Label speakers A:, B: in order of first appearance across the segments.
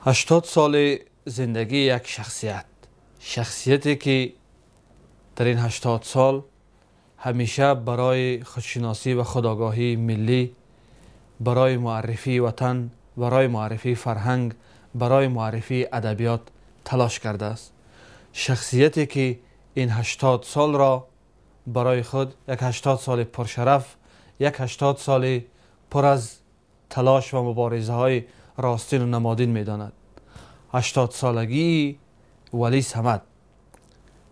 A: 80 سال زندگی یک شخصیتی که در این 80 سال همیشه برای خودشناسی و خودآگاهی ملی، برای معرفی وطن، برای معرفی فرهنگ، برای معرفی ادبیات تلاش کرده است. شخصیتی که این 80 سال را برای خود یک 80 سال پرشرف، یک 80 سال پر از تلاش و مبارزه های راستین و نمادین می داند. 80 سالگی ولی صمد،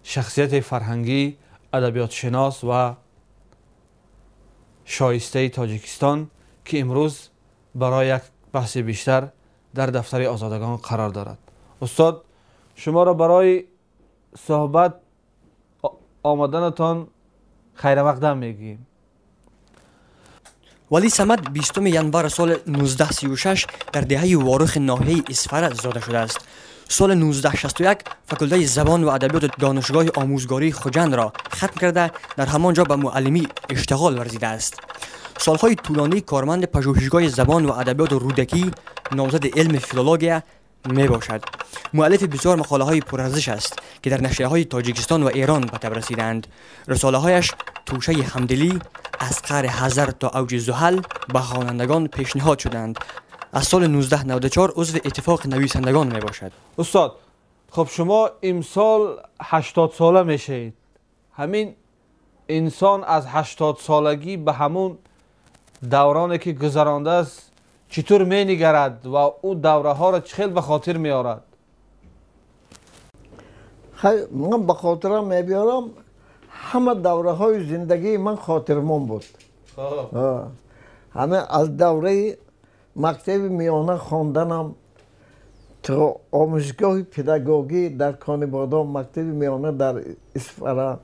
A: شخصیت فرهنگی، ادبیات شناس و شایسته تاجیکستان که امروز برای یک بحث بیشتر در دفتر آزادگان قرار دارد. استاد، شما را برای صحبت آمدنتان خیر مقدم میگیم.
B: ولی صمد 20 ینور سال 1936 در دهه وارخ ناحیه اصفهان زاده شده است. سال 1961 فاکولته زبان و ادبیات دانشگاه آموزگاری خوجند را ختم کرده در همانجا به معلمی اشتغال ورزیده است. سالهای طولانی کارمند پژوهشگاه زبان و ادبیات رودکی، نامزد علم فیلولوژی می باشد. مؤلف بسیار مقاله های پرارزش است که در نشریه های تاجیکستان و ایران به تب رسیدند. رساله هایش توشه همدلی، از قعر حذر تا اوج زحل به خوانندگان پیشنهاد شدند. از سال 1994 عضو اتفاق نویسندگان می باشد.
A: استاد، خب شما امسال 80 ساله میشید. همین انسان از 80 سالگی به همون دورانی که گذرانده است چطور می نگرد و او دوره ها را چخیل به خاطر می آرد؟
C: من به خاطرم می بیارم همه دوره های زندگی من خاطرمون بود. همه از دوره مکتب میانه خواندنم تا آموزگاه پداگوژی در کانیبادام، مکتب میانه در اصفهان،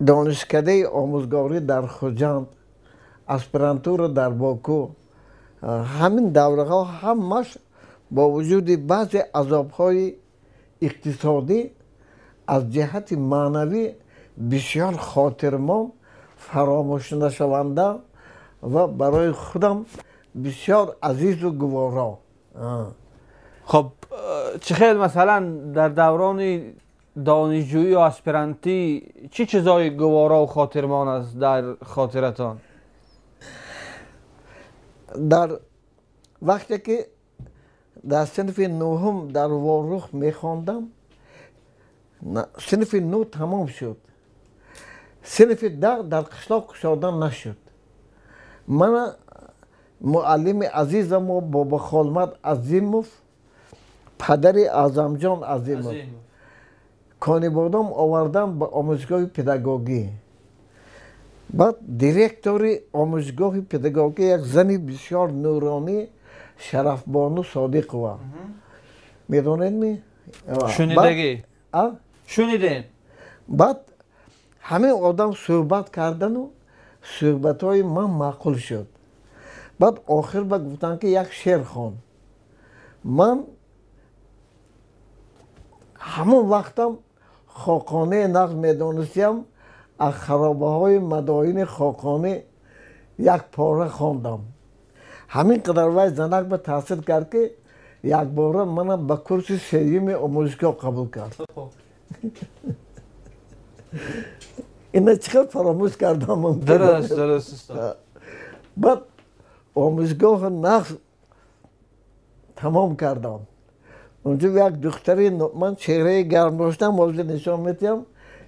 C: دانشکده آموزگاری در خوجند، اسپرانتور در باکو، همین دوره ها همش با وجود بعض عذاب‌های اقتصادی از جهت معنوی بسیار خاطرمون، فراموش نشونده و برای خودم بسیار عزیز و گوارا.
A: خب چه خیلی مثلا در دوران دانشجویی و اسپرانتی چه چیزای گوارا و خاطرمان است در خاطرتان؟
C: در وقتی که در صنف نهم در وارخ میخواندم، صنف 9 تمام شد، صنف 10 در قشلاق گشاده نشد. من معلم عزیزم و بابا خالمد عظیموف، پدر اعظم جان عظیموف، کانیبادام آوردم به آموزگاه پداگوژی. بعد دیرکتور آموزگاه پداگوژی یک زنی بسیار نورانی، شرفبانو صادق و میدونید می؟
A: شنیدگی؟ شنیدین؟
C: بعد همه آدم صحبت کردن و صحبت های من معقول شد. بعد آخر با گفتن که یک شعر خوان. من همون وقتم خاقانه نقل میدانستم، از خرابه های مداین خاقانه یک پاره خواندم. همین قدر وای زنک به تاثیر کرد که یک باره من به کورس سوم آموزگاه قبول کرد. اینا چقدر فراموش کردم.
A: درست استاد.
C: بعد آموزگاه نقل تمام کردم. اونجا یک دختری، من چهره گرم داشتم، موضوع نشان میدم،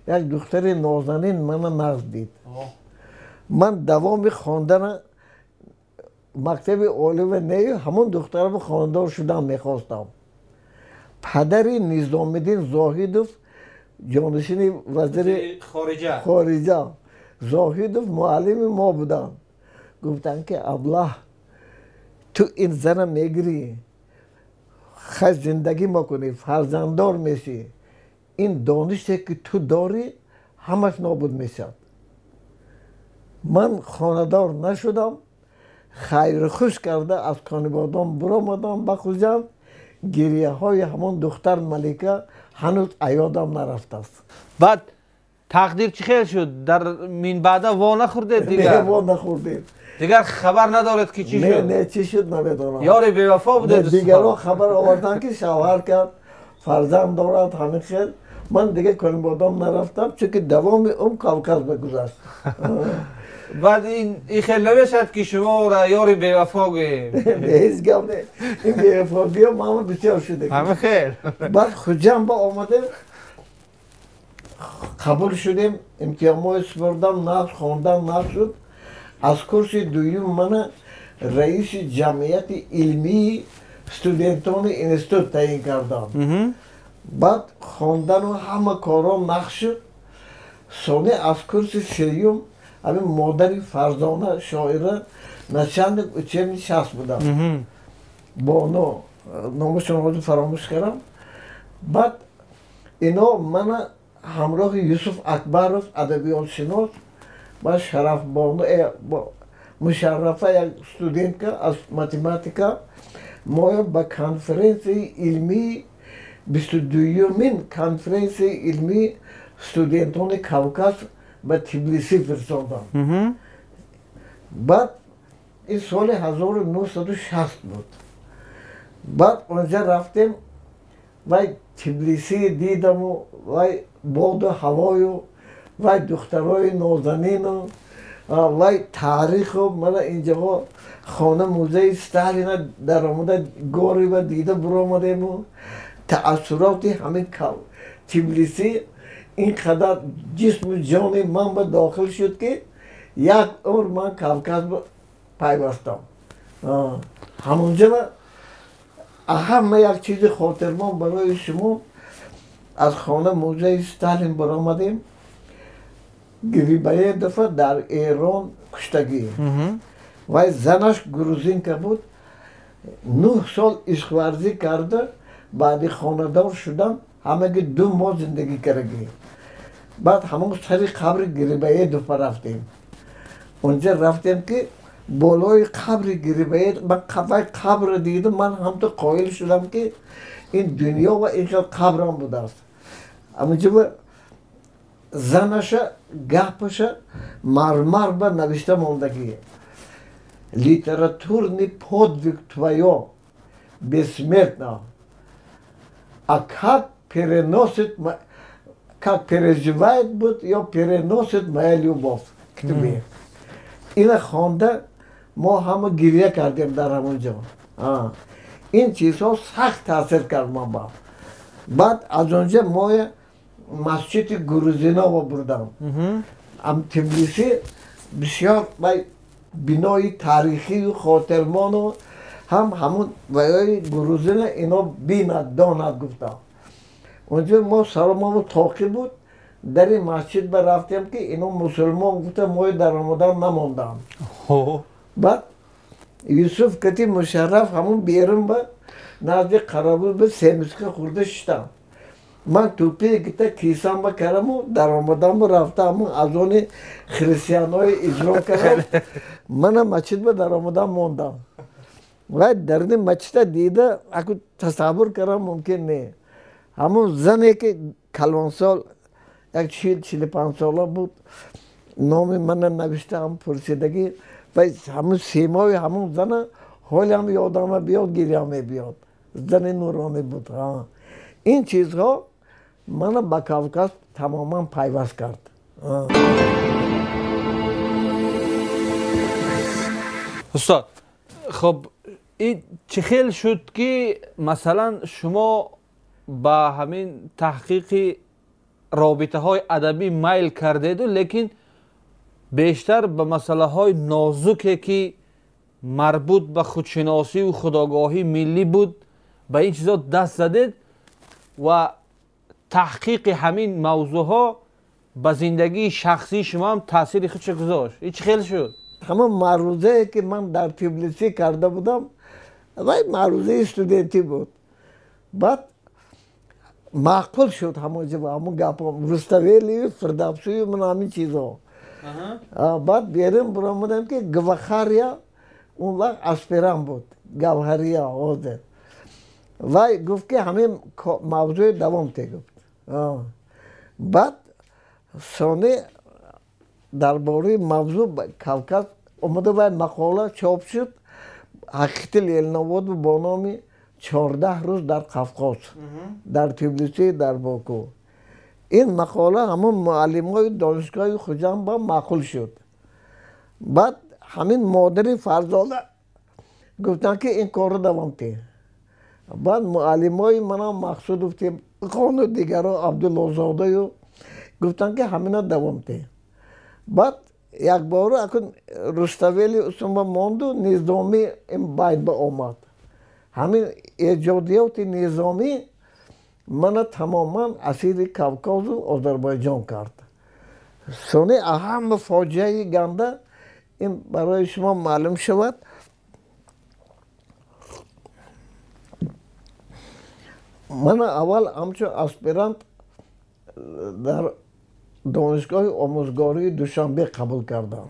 C: یک دختری نازنین من نقل دید. من دوام خواندن مکتب عالی و نی همون دخترم خواندار شدم میخواستم. پدر نظام الدین زاهدوف، جانشین وزیر خارجه زاهدوف معلم ما بودن. گفتن که ابله تو این زن میگیری، خیلی زندگی میکنی، فرزنددار میشی، این دانشی که تو داری همش نابود میشد. من خاندار نشدم، خیر خوش کرده از کانیبادام برآمدم به خوجند. گریه های همون دختر ملکه هنوز یادم نرفته است.
A: بعد تقدیر چه خیلی شد؟ در من بعد وا نخوردید دیگه؟
C: نه وا نخوردید.
A: دیگر خبر ندارد که چی
C: نه
A: شد؟
C: نه چی شد نمیدونم.
A: یار بی‌وفا بوده دوست
C: دیگرها
A: دارم.
C: خبر آوردن که شوهر کرد، فرزند دارد، همین خیل. من دیگه کنیم بادام نرفتم چون که دوام اون کاوکاز بگذشت.
A: بعد این خیلی نمیشد که شما را یار بی‌وفا گوییم.
C: به هیچ گم نه. این بی‌وفاگی هم ما بسیار شده.
A: همه خیر.
C: بعد خودم با آمده قبول شدیم، امتحان سپردم، نقش خواندم نشد. از کورس دویم من رئیس جمعیت علمی استودنتان انستیتوت تعیین کردم. بعد خواندن و همه کارام نقش شد. سال از کورس سیوم همین مادر فرزانه شاعره نشاند اچمی شخص بودم. بانو نامشون رو فراموش کردم. بعد اینا من همراه یوسف اکبروف ادبیات شناس با شرف بانو مشرفه یک استودنت که از ماتماتیکا ما با کنفرانسی علمی 22مین کنفرانس علمی استودنتان کاوکاز به تبلیسی فرستادم. بعد این سال 1960 بود. بعد اونجا رفتیم و تبلیسی دیدم و باد و هوای و دخترای نازنین و تاریخ و من اینجا خانه موزه استالین در آمده گوری و دیده برو آمدیم و تأثیرات همین تبلیسی اینقدر جسم و جان من به داخل شد که یک عمر من کاوکاز پیوستم. همونجا اهم یک چیز خاطرمان برای شما از خانه موزه استالین برآمدیم. گریبای دفعه در ایران کشتگی و زنش گروزین که بود 9 سال عشق ورزی کرده. بعد خاندار شدم همه 2 ماه زندگی کردیم. بعد همون سر قبر گریبای دفعه رفتیم. اونجا رفتیم که بالای قبر گریبای من قبر دیدم. من هم تو قایل شدم که این دنیا و این قبرم بوده است. اما زنش گپش مرمر به نوشته мондагӣ. Литературный подвиг твоё бессмертно. А как переносит, как переживает будет, я переносит моя любовь к тебе. Ина хонда ما همه گریه کردیم در همونجا. این چیزها سخت تاثیر کرد من با. بعد از اونجا ما مسجد گروزینا رو بردم. تبلیسی بسیار بنای تاریخی و خاطرمان و همون ویای گروزینا اینا بیند داند گفتم. اونجا ما سلام تاقی بود در این مسجد برفتیم که اینا مسلمان گفتم ما در آمدن نماندم. بعد یوسف کتی مشرف همون بیرون با نزدیک قرابل به سمیسکه خورده شدم. من توپی گیتا کیسم با کردم و در آمدن با رفتم از اون خریسیان های اجرا کردم. من مسجد با در آمدن موندم. و در این مسجد دیده اکو تصور کردم ممکن نه. همون زنی که کلان سال یک 45 ساله بود نام من نوشته هم پرسیدگی و همون سیمای همون زن حال هم یادم بیاد گریه بیاد. زن نورانی بود. این چیزها من با کاوکاز تماما پیوست کرد.
A: استاد خب این چه خیل شد که مثلا شما با همین تحقیق رابطه های ادبی میل کردید لیکن بیشتر به مسئله های نازکی که مربوط به خودشناسی و خودآگاهی ملی بود به این چیزا دست زدید و تحقیق همین موضوع ها به زندگی شخصی شما هم تاثیر خودش گذاشت. این چه خیلی شد؟
C: همون معروضه که من در تبلیسی کرده بودم و معروضه استودنتی بود. بعد معقول شد همون گپام رستویلی فردوسی من همین چیزا. بعد بیرون برآمدم که گوهریا اون وقت اسپران بود. گوهریا حاضر و گفت که همین موضوع دوام گفت. بعد سانه درباره موضوع کاوکاز اومده و مقاله چاپ شد حقیقت لیلنواد با نام 14 روز در قفقاز در تبلیسی در باکو. این مقاله همون معلمای دانشگاه خوجند با معقول شد. بعد همین مادری فرزاده گفتن که این کار رو دوام ده. بعد معلمای من مقصود گفتیم خانو دیگرها عبدالله زاده گفتن که همین دوام ده. بعد یک بار اکن رستویلی اسم ماند و نظامی این باید با آمد. همین ایجادیات نظامی من تماما اسیر کاوکاز و آذربایجان کرد. سونه اهم فاجعه گنده این برای شما معلوم شود. من اول همچون اسپیرانت در دانشگاه آموزگاری دوشنبه قبول کردم.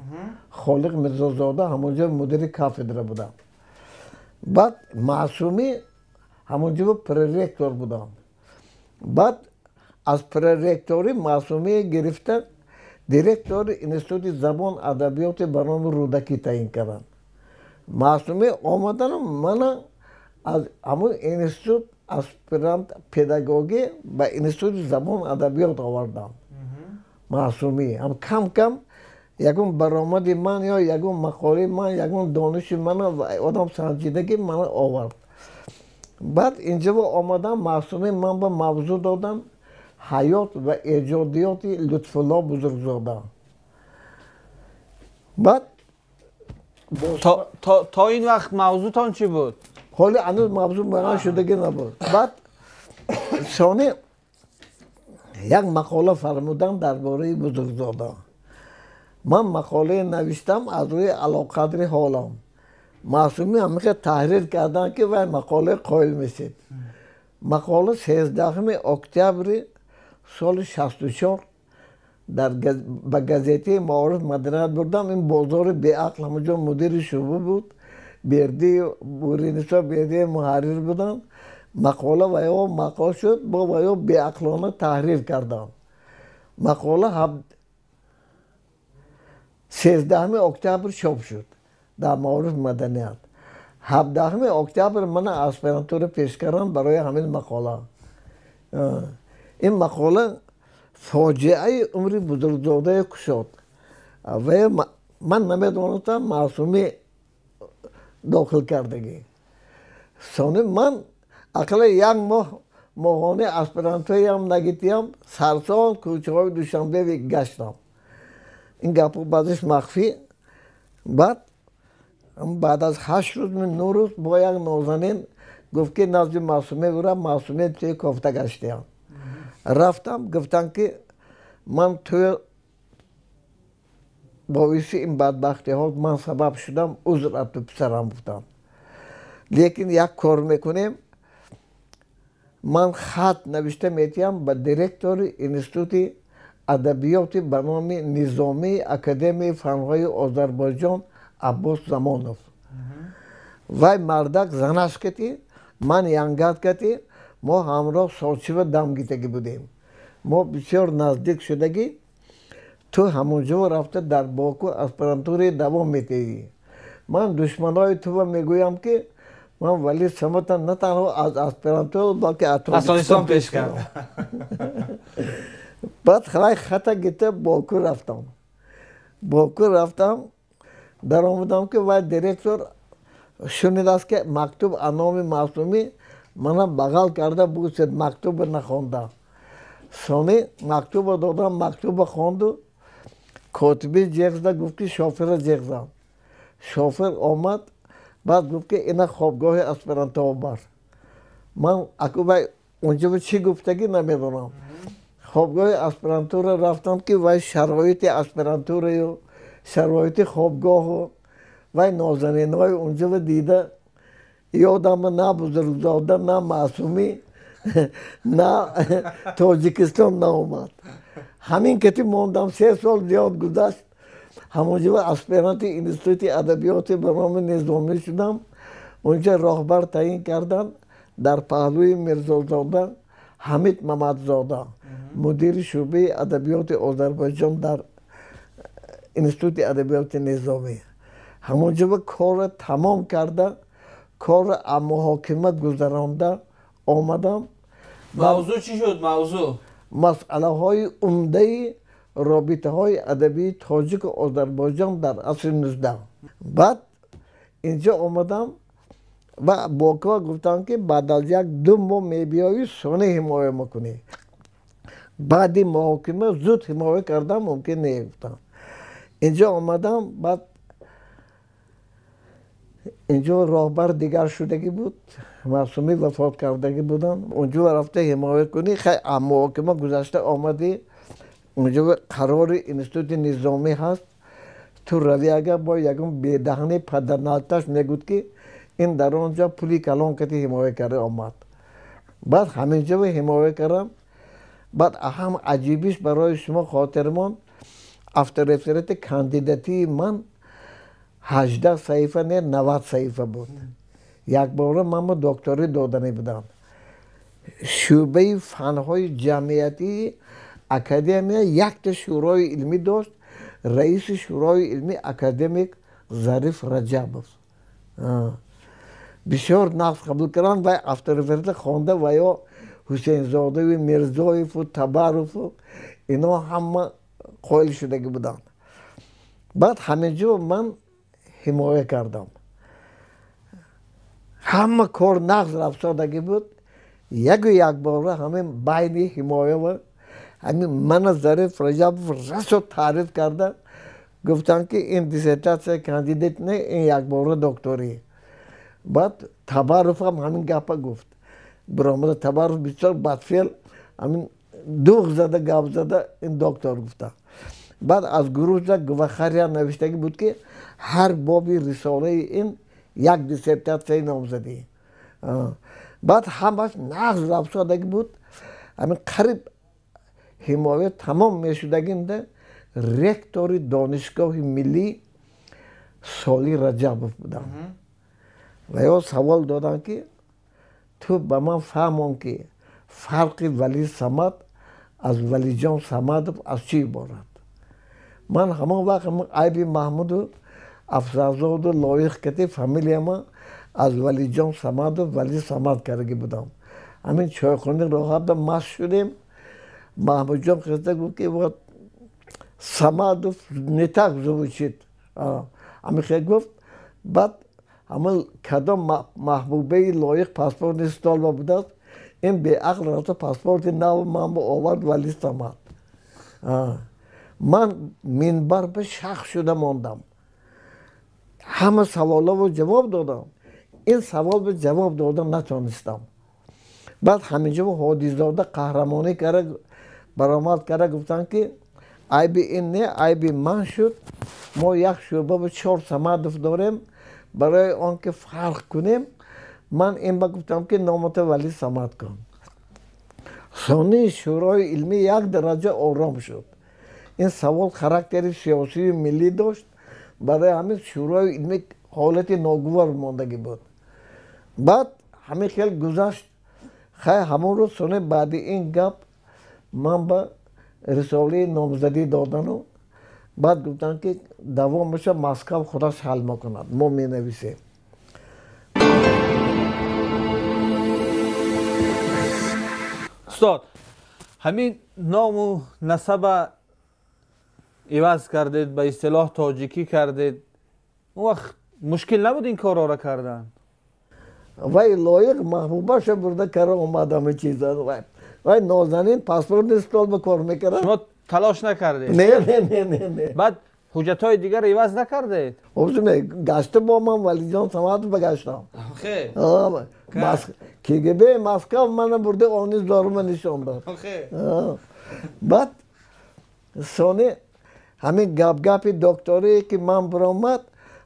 C: خالق میرزازاده همونجا مدیر کافدره بودم. بعد معصومی همونجا پررکتور بودم. بعد از پررکتوری معصومی گرفته دیرکتور انستیتوت زبان ادبیات برنامه رودکی تعیین کردن. معصومی آمدن من از همون انستیتوت اسپیرانت پداگوژی به انستیتوت زبان ادبیات آوردم. معصومی هم کم کم یکون برآمد من یا یکون مقاله من یکون دانش من آدم سنجیدگی من آورد. بعد اینجا آمدم معصومی من به موضوع دادم حیات و ایجادیات لطفالله بزرگزاده. بعد
A: تا این وقت موضوعتان چی بود؟
C: حالا هنوز موضوع بیان شدگی نبود. بعد ثانی یک مقاله فرمودم درباره بزرگزاده. من مقاله نوشتم از روی علاقدر حالم. معصومی همیشه تحریر کردن که وای مقاله قائل میشید. مقاله 13 اکتبر سال 64 به گزیته معارف مدنیت بردم. این بازار بیعقل همونجا مدیر شعبه بود. بیردی بورینسا بیردی محرر بودن. مقاله ویا مقال شد با ویا بیعقلانه تحریر کردم. مقاله 13 اکتبر چاپ شد در معارف مدنیت. 17 اکتبر من اسپرانتو رو پیش کردم برای همین مقاله. این مقاله فاجعه عمر بزرگزاده کشاد و من نمیدونستم معصومی داخل کردگی. ثانی من اقل یک ماهانه اسپرانتوی هم نگیتیم سرسان کوچه های دوشنبه گشتم. این گپو بعدش مخفی. بعد از 8 روز من 9 روز با یک نازنین گفت که نزد معصومه برم. معصومه توی کافته گشتیم. رفتم گفتن که من توی باعث این بدبختی ها من سبب شدم عذر تو پسرم بودم. لیکن یک کار میکنیم من خط نوشته میتیم به دیرکتور انستیتوت ادبیات به نام نظامی اکادمی فنهای آذربایجان عباس زمانوف. وای مردک زنش کتی من ینگت کتی ما همراه سالچی و دمگیتگی بودیم. ما بسیار نزدیک شدگی تو همونجا رفته در باکو اسپرانتوری دوام میتهی. من دشمنای تو میگویم که من ولی سمت نه تنها از اسپرانتو بلکه
A: افغانستان پیش کردم.
C: بعد خلای خطا گیته باکو رفتم در آمدم که وای دیرکتور شنید است که مکتوب انام معصومی من بغل کرده بود مکتوب نخونده. ثانی مکتوب دادم مکتوب خواند و کاتبی جیغ زد گفت که شافر جیغ زد. شافر آمد بعد گفت که اینا خوابگاه اسپرانتو بر. من اکو بای اونجا به چی گفتگی نمیدونم. خوابگاه اسپرانتو را رفتم که وای شرایط اسپرانتو را و شرایط خوابگاه و وای نازنین های اونجا رو دیده یادم نه بزرگزاده نه معصومی نه تاجیکستان نامد. همین کتی موندم 3 سال زیاد گذشت. همونجا اسپرانت انستیتوت ادبیات به نام نظامی شدم. اونجا راهبر تعیین کردن در پهلوی میرزازاده حمید محمدزاده مدیر شعبه ادبیات آذربایجان در انستیتوت ادبیات نظامی. همونجا به کار تمام کرده کار محاکمه گذرانده آمدم.
A: موضوع چی شد موضوع؟
C: مسئله های عمده رابطه های ادبی تاجیک و آذربایجان در عصر 19. بعد اینجا آمدم و باکا گفتن که بعد از 1-2 ماه میبیایی سونه حمایه میکنی. بعدی محاکمه زود حمایه کردم ممکن نیفتم. اینجا آمدم بعد اینجا راهبر دیگر شدگی بود، معصومی وفات کردگی بودن. اونجا رفته حمایه کنی، خیلی محاکمه گذشته آمدی. اونجا قرار اینستیتوت نظامی هست، تو روی اگر با یکم بیدهنی پدرنالتش میگود که این در آنجا پولی کلان کتی حمایه کرده آمد. بعد همینجا حمایه کردم. بعد اهم عجیبیش برای شما خاطرمان افتر افسرت کاندیداتی من 18 صحیفه نه 90 صحیفه بود. یک بار من با دکتری دادنی بودم. شعبه فنهای جمعیتی اکادمی یک شورای علمی داشت. رئیس شورای علمی اکادمیک ظریف رجبوف. بسیار نقص قبول کردن و افتر افسرت خوانده و یا حسین زاده و میرزایف و تبارف و اینا همه قائل شدگی بودن. بعد همینجا من حمایه کردم. همه کار نقض رفتادگی بود. یک بار همین بین حمایه و همین من ظریف رجبوف رسو تعریف کرده گفتن که این دیسرتاسیون کاندیدیت نه، این یک بار دکتری. بعد تبارف هم همین گپا گفت. برآمده تبارف بسیار بدفعل همین دوغ زده گپ زده این دکتر گفته. بعد از گروه گوخریا نوشتگی بود که هر بابی رساله این یک دیسرتاسیون نامزدی. بعد همش نقض رفتادگی بود. همین قریب حمایه تمام میشدگینده رکتور دانشگاه ملی سالی رجبوف بودن و یا سوال دادن که تو به من فهمون که فرق ولی صمد از ولی جان صمد از چی عبارت؟ من همان وقت عیب محمود و افزازاد و لایق کتی فامیلی ما از ولی جان صمد و ولی صمد کرده بودم. همین چایخانه راحت مست شدیم. محمود جان خسته گفت که وقت صمد و نتاق زوچید. همین خیلی گفت. بعد همون کدام محبوبه لایق پاسپورت استال و بودست این به عقل رفته پاسپورت نو من با آورد ولی صمد. من منبر به شخص شده ماندم. همه سوالا رو جواب دادم. این سوال به جواب دادم نتونستم. بعد همینجا حادیزاده قهرمانی کرده برآمد کرده گفتن که عیب این نه عیب من شد. ما یک شعبه به 4 صمد داریم برای آنکه فرق کنیم. من این با گفتم که نامت ولی صمد کن. ثانی شورای علمی یک درجه آرام شد. این سوال خاراکتر سیاسی ملی داشت. برای همین شورای علمی حالت ناگوار ماندگی بود. بعد همین خیلی گذشت. خیلی همون روز سونه بعد این گپ من با رساله نامزدی دادن و بعد گفتن که دوام بشه مسکو خودش حل میکند. ما می نویسیم.
A: استاد همین نام و نسب عوض کردید به اصطلاح تاجیکی کردید. اون وقت مشکل نبود این کارا را کردن؟
C: وای لایق محبوبه شو برده کرده اومدم چیزا. وای نازنین پاسپورت استال به کار میکرد.
A: شما تلاش نکردید؟
C: نه.
A: بعد حجت های دیگر عوض نکردید؟
C: گشته با من ولی جان سماعت بگشتم.
A: خیلی؟
C: KGB مسکو من برده آنیز دارم نشان داد. بعد سانه همین گپ دکتری که من برآمد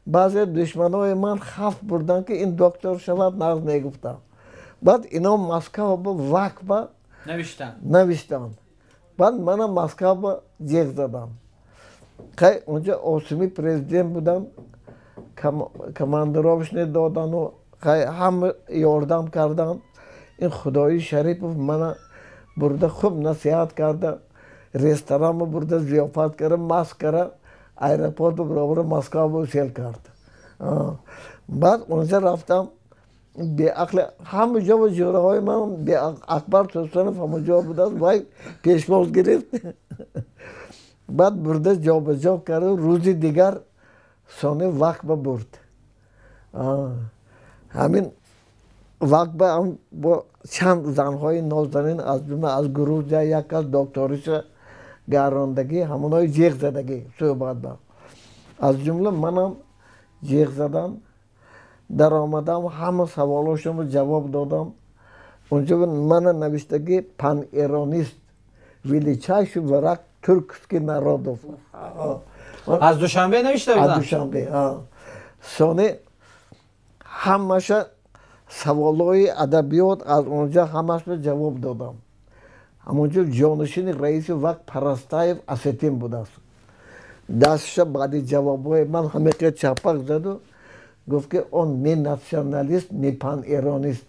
C: بعضی دشمنای من خف بردن که این دکتر شود نقض نگفتم. بعد اینا مسکو با وقت نوشتن. بعد من مسکو با جیغ زدم. خیلی اونجا آسمی پرزیدنت بودن. کماندراش ندادن و خیلی هم یاردم کردن. این خدایی شریف من برده خوب نصیحت کرده. رستوران برده زیافت کرده. ماسک کرده. ایرپورت برابر مسکو با سیل کرد. بعد اونجا رفتم به عقل همه جا و جوره های من به اکبر توسانف همه جا بود است وای پیشواز گرفت بعد برده جا به جا کرد روز دیگر سانه وقت برد همین وقت با چند زنهای نازنین از جمله از گروه یک از دکتریش گراندگی همونای جیغ زدگی صحبت با از جمله منم جیغ زدم در آمدم همه سوالاشم جواب دادم اونجا من نوشتگی پن ایرانیست величайший враг тюркских народов.
A: از دوشنبه نوشته بودن؟
C: از دوشنبه سانه همش سوالای ادبیات از اونجا همش جواب دادم همونجا جانشین رئیس وقت پرستایف اساتین بود است دستش بعد جوابای من همه که چپک زد و گفت که اون نه ناسیونالیست نه پان ایرانیست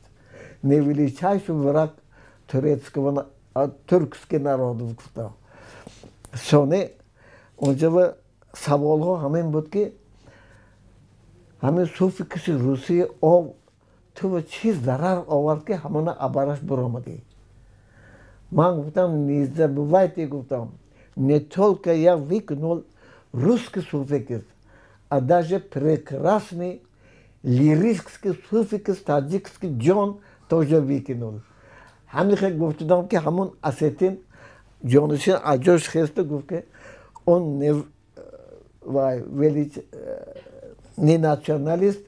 C: نه величайший враг турецкого ترکسکی народов گفتم سانه اونجا سوال ها همین بود که همین صوفی کسی روسیه او تو چی ضرر آورد که همون ابرش برآمدی من گفتم نیزه بوایتی گفتم не только я выкинул русский суффикс, а даже прекрасный лирический суффикс таджикский джон тоже выкинул. همین خیلی گفتم که همون اساتین جانشین اجاش خسته گفت که اون не националист,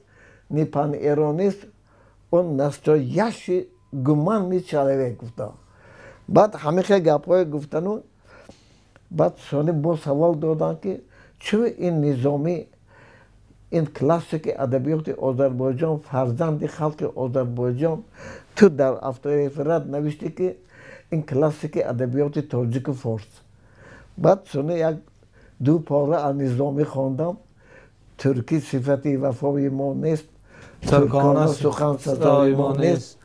C: не пан-иронист, он настоящий гуманный человек گفتم. بعد همه خیلی گپ‌های گفتن بعد سانی با سوال دادن که چرا این نظامی این کلاسیک ادبیات آذربایجان فرزند خلق آذربایجان تو در افتار فرد نوشته که این کلاسیک ادبیات تاجیک فارس بعد سونه یک دو پاره از نظامی خواندم ترکی صفتی وفای ما نیست ترکانه سخن سزای ما نیست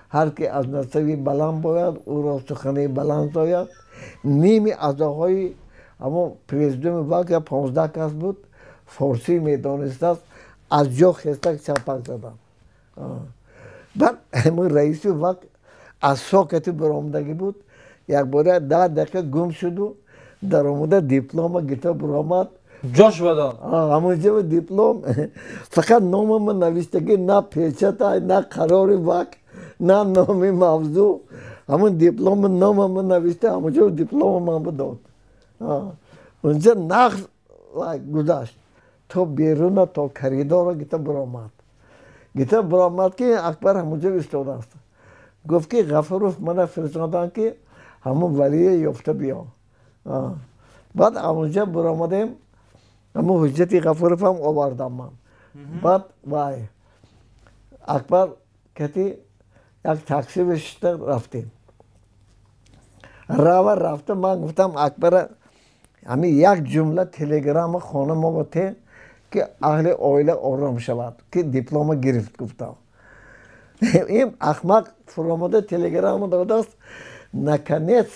C: هر که از نسبی بلند باید او را سخنی بلند زاید نیمی اعضاهای اما پرزیدنت وقت 15 کس بود فارسی میدانست است از جا خسته چپک زدم بعد همون رئیس وقت از ساکتی برآمدگی بود یک باره 10 دقیقه گم شد و در آمده دیپلم گیتا برآمد
A: جاش بداد
C: همونجا دیپلم فقط نام من نوشتگی نه پیچتا نه قرار وقت نه نام موضوع همون دیپلم نام من نوشته همونجا دیپلم من بداد اونجا نقص گذاشت تو بیرون تا کریدار گیتا برآمد که اکبر همونجا ایستاده است گفت که غفروف من فرستادن که همون ولی یافته بیا بعد همونجا برآمدیم همون حجت غفروف هم آوردم من بعد وای اکبر کتی یک تاکسی بشته رفتیم رفته من گفتم اکبر همین یک جمله تلگرام خانه ما بوده که اهل عائله آرام شود که دیپلم گرفت گفتم این احمق فراموده تلگرام داده است наконец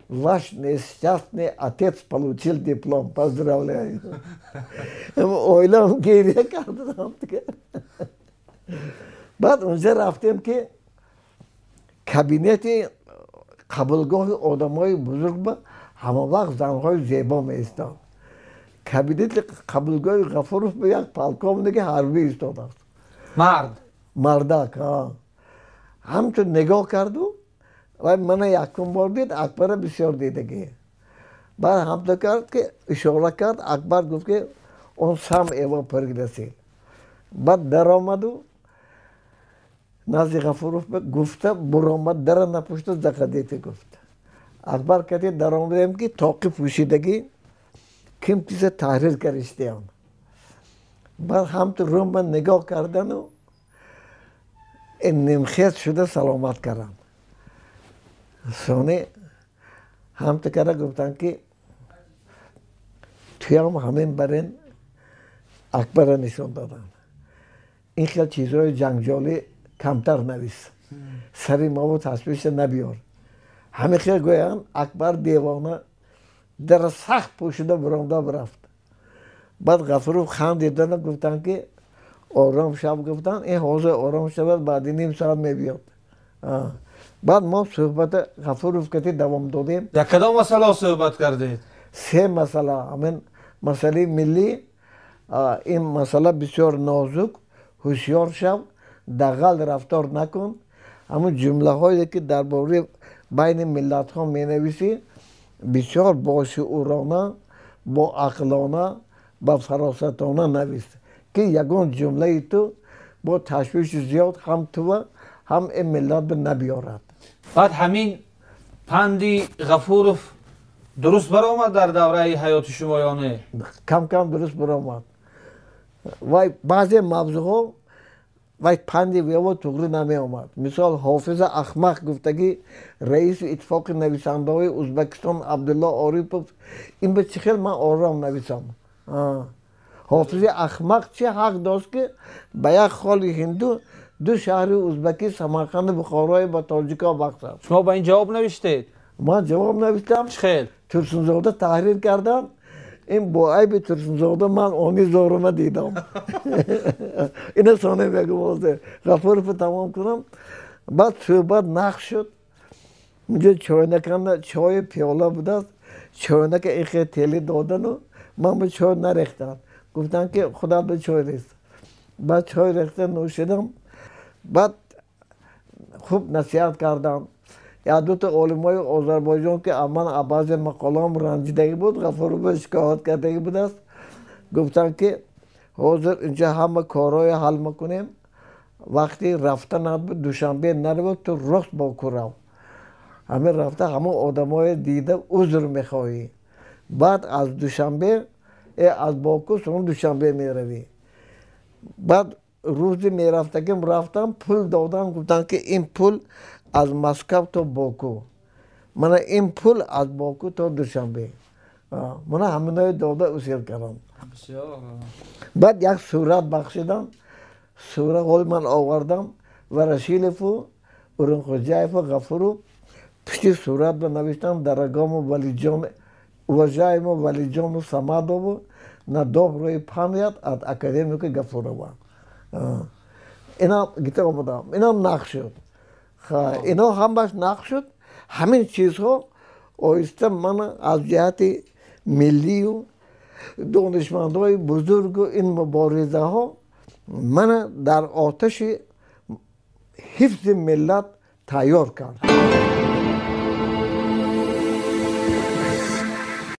C: ваш несчастный отец получил диплом поздравляю اویلم گریه کردم بعد اونجا رفتیم که کابینت قبولگاه آدمای بزرگ با همه وقت زنهای زیبا می ایستاد کابینت قبولگاه غفروف به یک پالکومنگ حربی ایستاده است مردک همچون نگاه کرد و من یکم بار دید اکبر بسیار دیدگی بعد هم تو کرد که اشاره کرد اکبر گفت که اون سم ایوا پرگ رسید بعد در آمد و نازی غفروف گفته برآمد در نپوشته زقدیتی گفت اکبر کتی در آمدیم که تاقی پوشیدگی کم چیز تحریر کرشته هم بعد هم تو روم من نگاه کردن و این نمخیز شده سلامت کردم سونه هم تو کرده گفتن که توی هم همین برین اکبر نشون دادن این خیلی چیزهای جنگجالی کمتر نویس سری ما و تصویرش نبیار همه خیلی گویان اکبر دیوانه در سخت پوشیده برامده برفت بعد غفروف خندیدن گفتن که آرام شب گفتن این حوض آرام شود بعد نیم ساعت میبیاد. بعد ما صحبت غفورов کتی دوام دادیم.
A: در کدام مسئله صحبت کردید؟
C: سه مسئله. همین مسئله ملی، این مسئله بسیار نازک، هوشیار شو، دغل رفتار نکن. همون جمله هایی که درباره بین ملت ها می نویسی بسیار با شعورانه، با عقلانه، با فراستانه نویس که یگان جمله تو با تشویش زیاد هم تو هم این ملت به نبیارد.
A: بعد همین پندی غفورov درست برآمد در دوره حیات شمایانه؟
C: کم کم درست برآمد. وای بعضی موضوعها وای پندی ویو توغری نمی آمد. مثال حافظ احمق گفتگی رئیس اتفاق نویسنده های ازبکستان عبدالله عارفov این به چه خیلی من آرام نویسم. حافظ احمق چه حق داشت که به یک خالی هندو دو شهر ازبکی سمرقند بخارای با تاجیکا بخشد.
A: شما با این جواب نوشتید؟
C: من جواب نوشتم.
A: خیلی
C: ترسونزاده تحریر کردن. این با عیب ترسونزاده من آنی زارمه دیدم. این سانه بگو بازده غفورov تمام کنم. بعد صحبت نقش شد. اونجا چاینکان چای پیاله بود است. چاینک ایخه تیلی دادن و من به چای نریختم. گفتن که خدا به چای ریست. بعد چای ریخته نوشیدم. بعد خوب نصیحت کردم. یا دو تا علمای آذربایجان که من بعض مقالام رنجیدگی بود غفورov شکایت کردگی بود است. گفتن که حاضر اینجا همه کارهای حل میکنیم. وقتی رفته ندارد دوشنبه نرود تو رخت با کرو. همه رفته همه آدمای دیده عذر میخواهی. بعد از دوشنبه از باکو سون دوشنبه میروی. بعد روزی میرفتگیم رفتم پول دادن گفتن که این پول از مسکو تا باکو. من این پول از باکو تا دوشنبه. من همینای داده اسیر کردم. بعد یک صورت بخشیدم. صورت من آوردم و رشیلف و اورنخوجایف و غفورov پشتی صورت بنوشتم درگام و ولیجان уважаемый Валиджон Самадову на добрую память от академика Гафурова. اینا گیته آمدم. اینا نقش شد. اینا همش نقش شد. همین چیزها آیسته من از جهت ملی و دانشمندای بزرگ و این مبارزه ها من در آتش حفظ ملت تیار کرد.